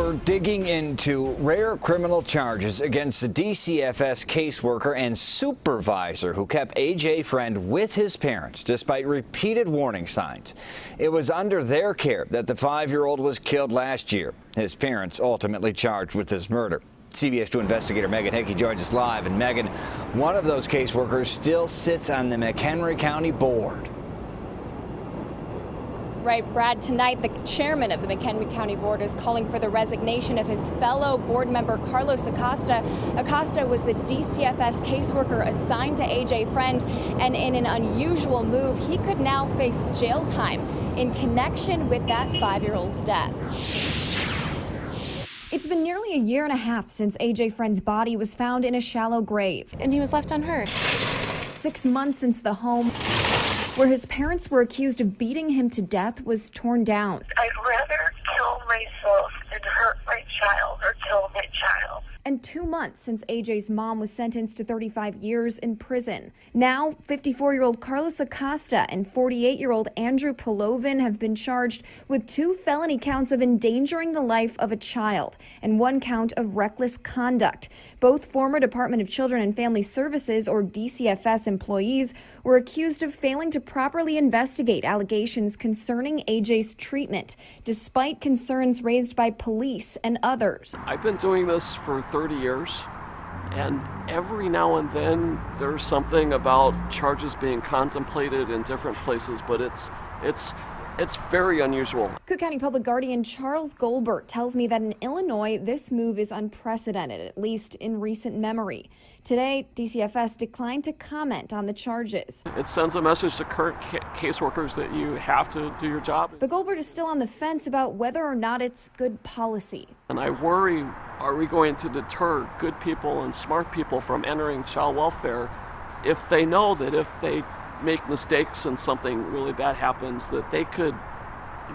We're digging into rare criminal charges against the DCFS caseworker and supervisor who kept A.J. Freund with his parents despite repeated warning signs. It was under their care that the 5-year-old was killed last year. His parents ultimately charged with his murder. CBS 2 investigator McHenry joins us live. And Megan, one of those caseworkers still sits on the McHenry County Board. Right, Brad, tonight the chairman of the McHenry County Board is calling for the resignation of his fellow board member Carlos Acosta. Acosta was the DCFS caseworker assigned to A.J. Freund, and in an unusual move, he could now face jail time in connection with that 5-year-old's death. It's been nearly a year and a half since A.J. Freund's body was found in a shallow grave, and he was left unhurt. 6 months since the home where his parents were accused of beating him to death was torn down. I'd rather kill myself than hurt my child or kill my child. And 2 months since A.J.'s mom was sentenced to 35 years in prison. Now, 54-year-old Carlos Acosta and 48-year-old Andrew Polovin have been charged with 2 felony counts of endangering the life of a child and 1 count of reckless conduct. Both former Department of Children and Family Services, or DCFS, employees were accused of failing to properly investigate allegations concerning A.J.'s treatment, despite concerns raised by police and others. I've been doing this for 30 years, and every now and then there's something about charges being contemplated in different places, but it's very unusual. Cook County Public Guardian Charles Goldberg tells me that in Illinois, this move is unprecedented, at least in recent memory. Today, DCFS declined to comment on the charges. It sends a message to current caseworkers that you have to do your job. But Goldberg is still on the fence about whether or not it's good policy. And I worry, are we going to deter good people and smart people from entering child welfare if they know that if they make mistakes and something really bad happens, that they could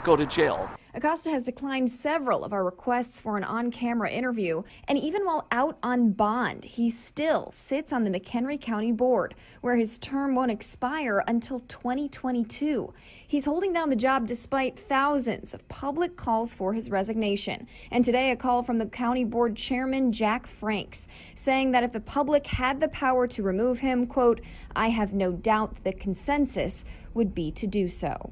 go to jail? Acosta has declined several of our requests for an on-camera interview, and even while out on bond, he still sits on the McHenry County Board, where his term won't expire until 2022. He's holding down the job despite thousands of public calls for his resignation. And today, a call from the County Board Chairman Jack Franks, saying that if the public had the power to remove him, quote, "I have no doubt the consensus would be to do so."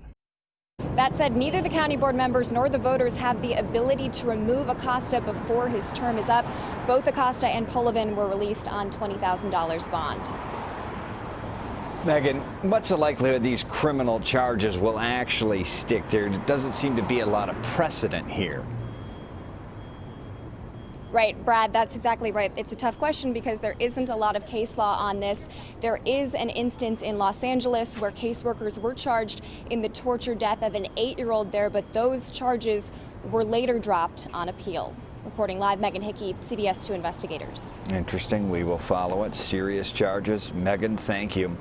That said, neither the county board members nor the voters have the ability to remove Acosta before his term is up. Both Acosta and Polovin were released on $20,000 bond. Megan, what's the likelihood these criminal charges will actually stick? There doesn't seem to be a lot of precedent here. Right, Brad, that's exactly right. It's a tough question because there isn't a lot of case law on this. There is an instance in Los Angeles where caseworkers were charged in the torture death of an 8-year-old there, but those charges were later dropped on appeal. Reporting live, McHenry, CBS 2 investigators. Interesting. We will follow it. Serious charges. Megan, thank you.